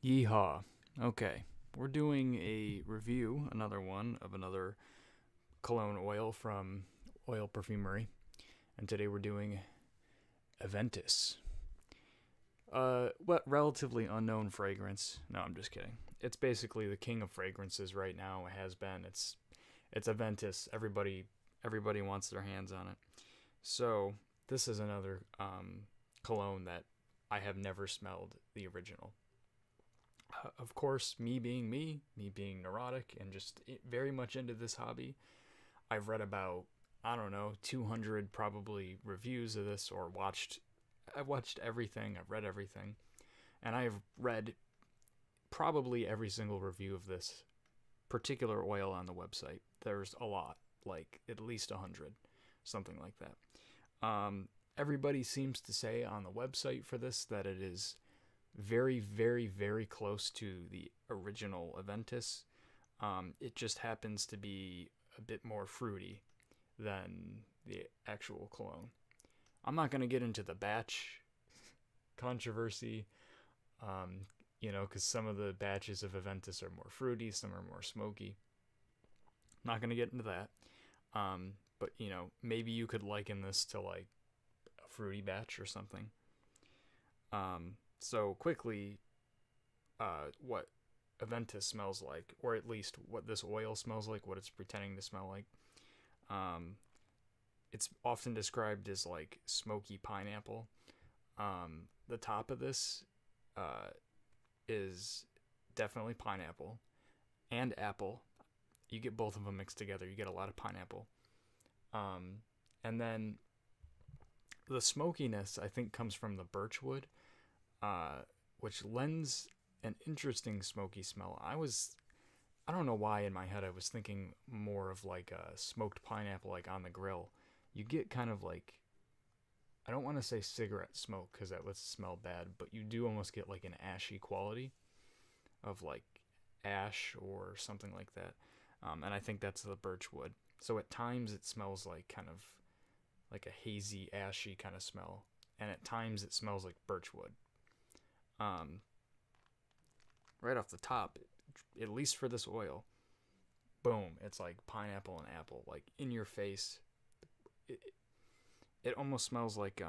Yeehaw. Okay. We're doing a review, another one, of another cologne oil from Oil Perfumery. And today we're doing Aventis. What relatively unknown fragrance. No, I'm just kidding. It's basically the king of fragrances right now. It has been. It's Aventis. Everybody wants their hands on it. So this is another cologne that I have never smelled the original. Of course, me being neurotic and just very much into this hobby, I've read about, I don't know, 200 probably reviews of this or I've watched everything, I've read everything, and I've read probably every single review of this particular oil on the website. There's a lot, like at least 100, something like that. Everybody seems to say on the website for this that it is very, very, very close to the original Aventis. It just happens to be a bit more fruity than the actual cologne. I'm not going to get into the batch controversy, because some of the batches of Aventis are more fruity, some are more smoky. Not going to get into that. But, maybe you could liken this to like a fruity batch or something. So quickly, what Aventis smells like, or at least what this oil smells like, what it's pretending to smell like. It's often described as like smoky pineapple. The top of this is definitely pineapple and apple. You get both of them mixed together. You get a lot of pineapple. And then the smokiness, I think, comes from the birchwood, which lends an interesting smoky smell. I don't know why in my head I was thinking more of like a smoked pineapple, like on the grill. You get kind of like, I don't want to say cigarette smoke because that would smell bad, but you do almost get like an ashy quality of like ash or something like that. And I think that's the birchwood. So at times it smells like kind of like a hazy, ashy kind of smell. And at times it smells like birchwood. Right off the top, at least for this oil, boom, it's like pineapple and apple, like in your face. It almost smells like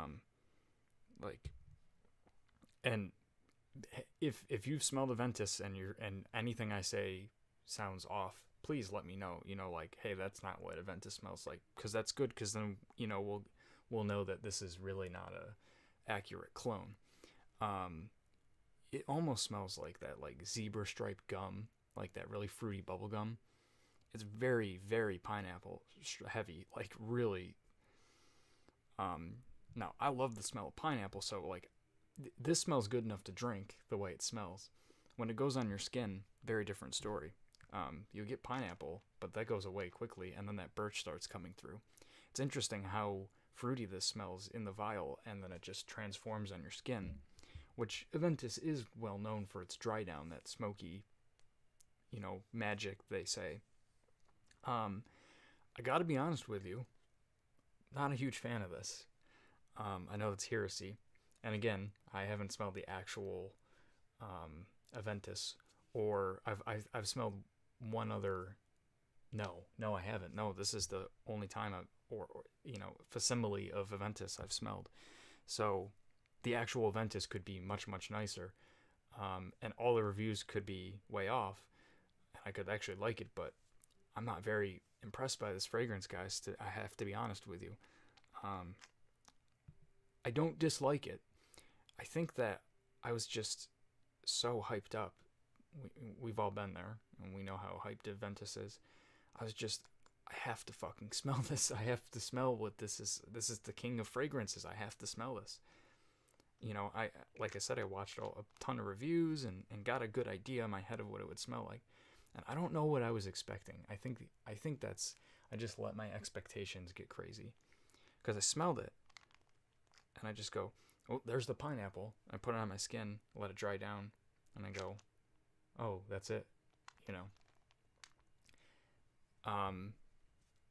and if you've smelled Aventis and anything I say sounds off, please let me know. Like, hey, that's not what Aventis smells like, because that's good, because then we'll know that this is really not a accurate clone. It almost smells like that, like zebra striped gum, like that really fruity bubble gum. It's very, very pineapple heavy, like really. Now I love the smell of pineapple, so like this smells good enough to drink the way it smells. When it goes on your skin, very different story. You get pineapple, but that goes away quickly, and then that birch starts coming through. It's interesting how fruity this smells in the vial, and then it just transforms on your skin, which Aventis is well known for its dry down, that smoky, magic, they say. I gotta be honest with you, not a huge fan of this. I know it's heresy, and again, I haven't smelled the actual Aventis, or I've smelled one other. No, I haven't. No, this is the only time or facsimile of Aventis I've smelled. So the actual Aventis could be much, much nicer, and all the reviews could be way off. I could actually like it, but I'm not very impressed by this fragrance, guys. I have to be honest with you. I don't dislike it. I think that I was just so hyped up. We've all been there, and we know how hyped Aventis is. I have to fucking smell this. I have to smell what this is. This is the king of fragrances. I have to smell this. Like I said, I watched a ton of reviews and got a good idea in my head of what it would smell like. And I don't know what I was expecting. I think I just let my expectations get crazy, because I smelled it and I just go, oh, there's the pineapple. I put it on my skin, let it dry down, and I go, oh, that's it.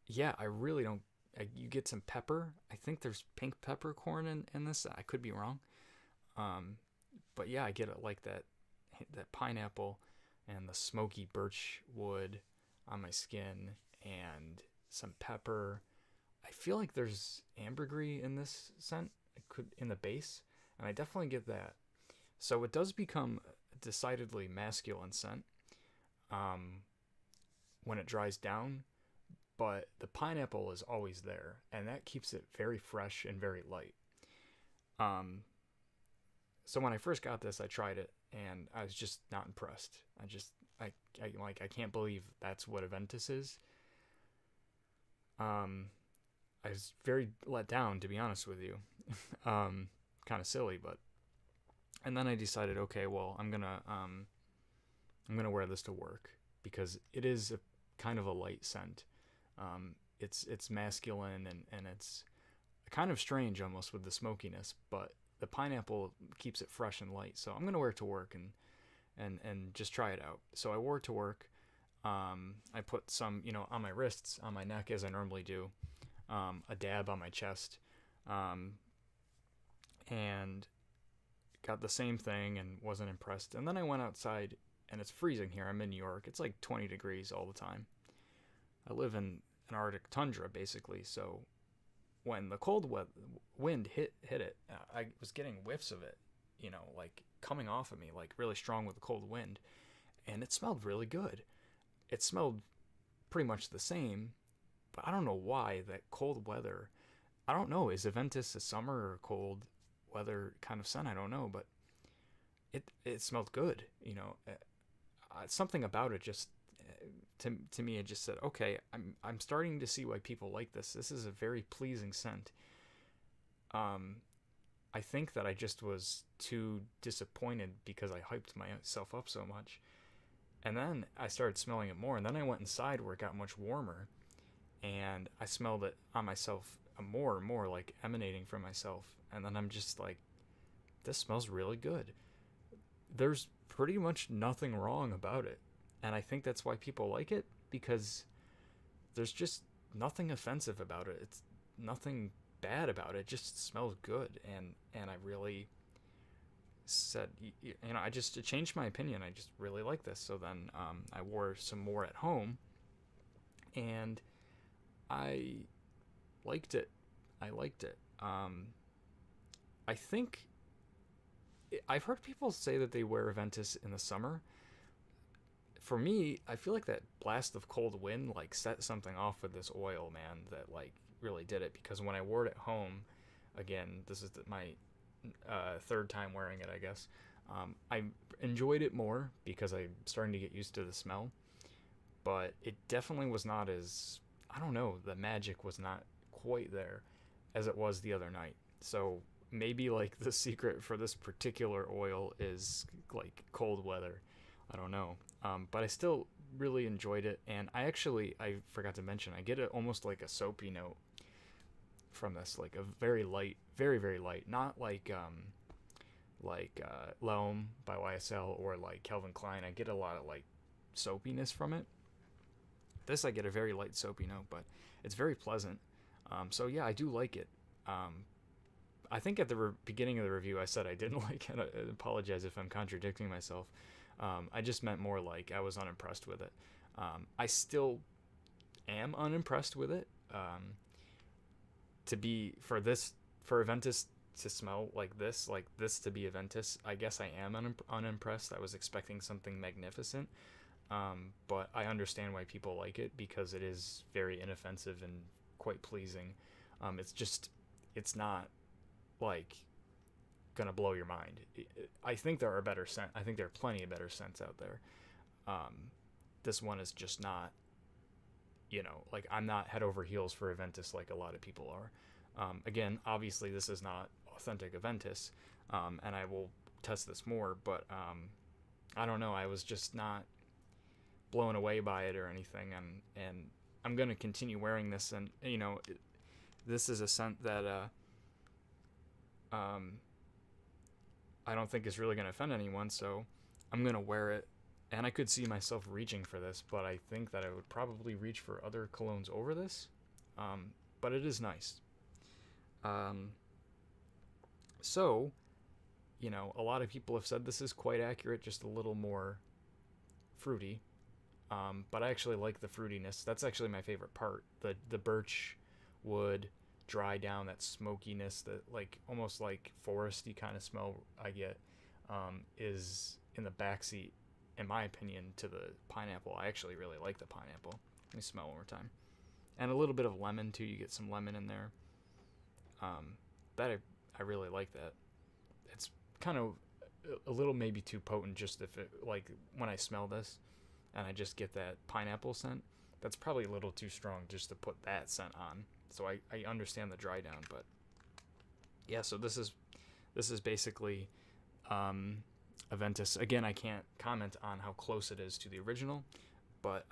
Yeah, I really don't. You get some pepper. I think there's pink peppercorn in this. I could be wrong. But yeah, I get it, like that that pineapple and the smoky birch wood on my skin and some pepper. I feel like there's ambergris in this scent. It could in the base, and I definitely get that. So it does become a decidedly masculine scent when it dries down, but the pineapple is always there, and that keeps it very fresh and very light. So when I first got this, I tried it, and I was just not impressed. I can't believe that's what Aventis is. I was very let down, to be honest with you. Kind of silly, but. And then I decided, okay, well, I'm gonna wear this to work because it is a kind of a light scent. It's masculine and it's kind of strange almost with the smokiness, but the pineapple keeps it fresh and light. So I'm gonna wear it to work and just try it out. So I wore it to work. I put some, on my wrists, on my neck as I normally do, a dab on my chest, and got the same thing and wasn't impressed. And then I went outside, and it's freezing here. I'm in New York. It's like 20 degrees all the time. I live in an Arctic tundra, basically, so when the cold wind hit it, I was getting whiffs of it, like coming off of me, like really strong with the cold wind, and it smelled really good. It smelled pretty much the same, but I don't know why that cold weather. I don't know, is Aventis a summer or cold weather kind of scent? I don't know, but it smelled good. Something about it just to me, it just said, okay, I'm starting to see why people like this. This is a very pleasing scent. I think that I just was too disappointed because I hyped myself up so much. And then I started smelling it more, and then I went inside where it got much warmer, and I smelled it on myself more and more, like emanating from myself. And then I'm just like, this smells really good. There's pretty much nothing wrong about it. And I think that's why people like it, because there's just nothing offensive about it. It's nothing bad about it. It just smells good. And I really said, it changed my opinion. I just really like this. So then I wore some more at home, and I liked it. I think I've heard people say that they wear Aventis in the summer. For me, I feel like that blast of cold wind like set something off with this oil, man, that like really did it. Because when I wore it at home, again, this is my third time wearing it, I guess. I enjoyed it more because I'm starting to get used to the smell. But it definitely was not as, I don't know, the magic was not quite there as it was the other night. So maybe like the secret for this particular oil is like cold weather. I don't know. But I still really enjoyed it. And I forgot to mention, I get almost like a soapy note from this, like a very light, very, very light, not like L'Homme by YSL or like Calvin Klein. I get a lot of like soapiness from it. This I get a very light soapy note, but it's very pleasant. So yeah, I do like it. I think at the beginning of the review I said I didn't like it. I apologize if I'm contradicting myself. I just meant more like I was unimpressed with it. I still am unimpressed with it. For Aventis to smell like this to be Aventis, I guess I am unimpressed. I was expecting something magnificent. But I understand why people like it, because it is very inoffensive and quite pleasing. It's not like gonna blow your mind. I think there are I think there are plenty of better scents out there. This one is just not, like I'm not head over heels for Aventis like a lot of people are. Again, obviously this is not authentic Aventis, and I will test this more, but I don't know, I was just not blown away by it or anything, and I'm gonna continue wearing this, and this is a scent that I don't think is really gonna offend anyone, so I'm gonna wear it. And I could see myself reaching for this, but I think that I would probably reach for other colognes over this. But it is nice. So you know, a lot of people have said this is quite accurate, just a little more fruity. But I actually like the fruitiness. That's actually my favorite part. The birch wood dry down, that smokiness, that like almost like foresty kind of smell I get, is in the backseat, in my opinion, to the pineapple. I actually really like the pineapple. Let me smell one more time. And a little bit of lemon too. You get some lemon in there. I really like that. It's kind of a little maybe too potent, just if it, like when I smell this and I just get that pineapple scent, that's probably a little too strong just to put that scent on. So I understand the dry down, but yeah, so this is basically Aventis. Again, I can't comment on how close it is to the original, but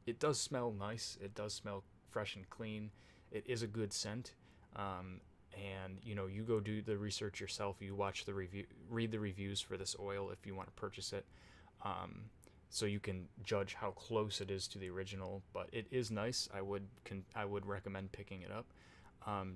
it does smell nice. It does smell fresh and clean. It is a good scent. And you know, you go do the research yourself. You watch the review, read the reviews for this oil if you want to purchase it, so you can judge how close it is to the original. But it is nice. I would recommend picking it up.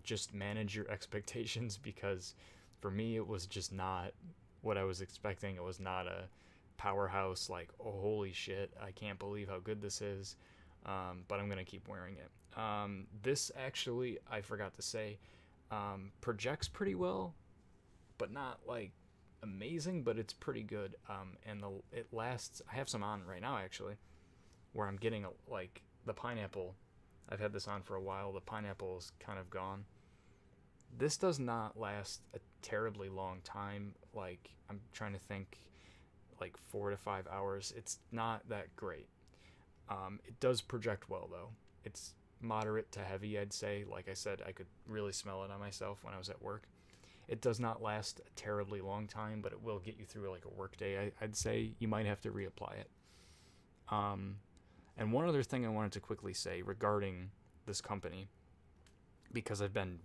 Just manage your expectations, because for me it was just not what I was expecting. It was not a powerhouse like, oh holy shit, I can't believe how good this is. But I'm gonna keep wearing it. This actually, I forgot to say, projects pretty well, but not like amazing, but it's pretty good. And it lasts. I have some on right now actually, where I'm getting like the pineapple. I've had this on for a while. The pineapple is kind of gone. This does not last a terribly long time. Like, I'm trying to think, like 4 to 5 hours. It's not that great. It does project well though. It's moderate to heavy, I'd say. Like I said, I could really smell it on myself when I was at work. It does not last a terribly long time, but it will get you through like a work day. I'd say you might have to reapply it. And one other thing I wanted to quickly say regarding this company, because I've been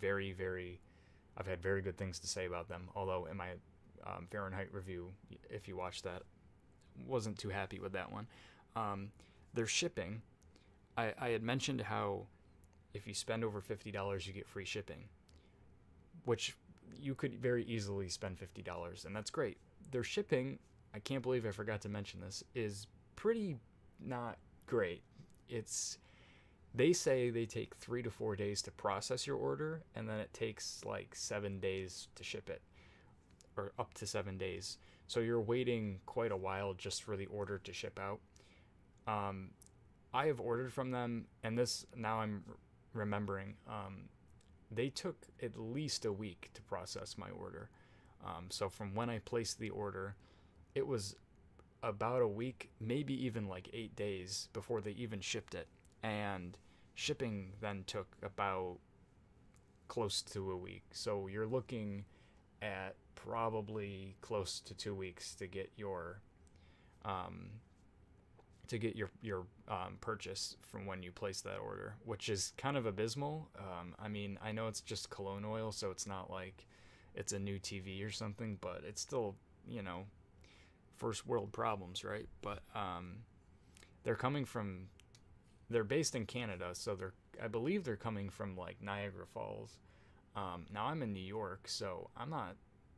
I've had very good things to say about them, although in my Fahrenheit review, if you watched that, wasn't too happy with that one. Their shipping, I had mentioned how if you spend over $50, you get free shipping, which you could very easily spend $50, and that's great. Their shipping, I can't believe I forgot to mention this, is pretty not great. They say they take 3 to 4 days to process your order, and then it takes like 7 days to ship it, or up to 7 days. So you're waiting quite a while just for the order to ship out. I have ordered from them, and this, now I'm remembering, they took at least a week to process my order. So from when I placed the order, it was about a week, maybe even like 8 days before they even shipped it. And shipping then took about close to a week. So you're looking at probably close to 2 weeks to get your purchase from when you place that order, which is kind of abysmal. I mean, I know it's just cologne oil, so it's not like it's a new TV or something, but it's still, you know, first world problems, right? But they're based in Canada, so I believe they're coming from like Niagara Falls. Now I'm in New York, so I'm not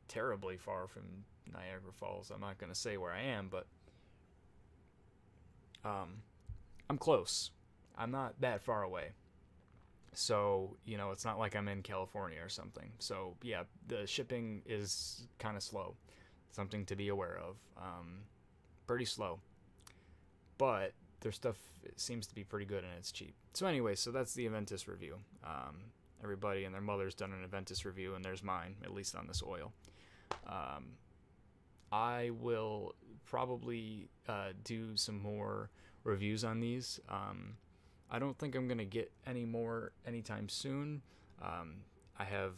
terribly far from Niagara Falls. I'm not going to say where I am, but I'm close. I'm not that far away. So, you know, it's not like I'm in California or something. So, yeah, the shipping is kind of slow. Something to be aware of. Pretty slow. But their stuff seems to be pretty good, and it's cheap. So anyway, so that's the Aventis review. Everybody and their mother's done an Aventis review, and there's mine, at least on this oil. I will probably do some more reviews on these. I don't think I'm going to get any more anytime soon. I have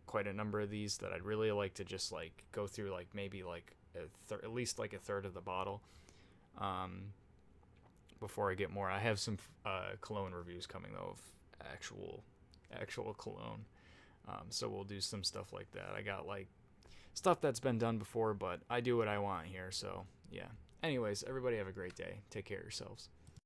quite a number of these that I'd really like to just like go through, like maybe like at least like a third of the bottle before I get more. I have some cologne reviews coming though, of actual cologne. So we'll do some stuff like that. I got like stuff that's been done before, but I do what I want here, so yeah. Anyways, everybody have a great day. Take care of yourselves.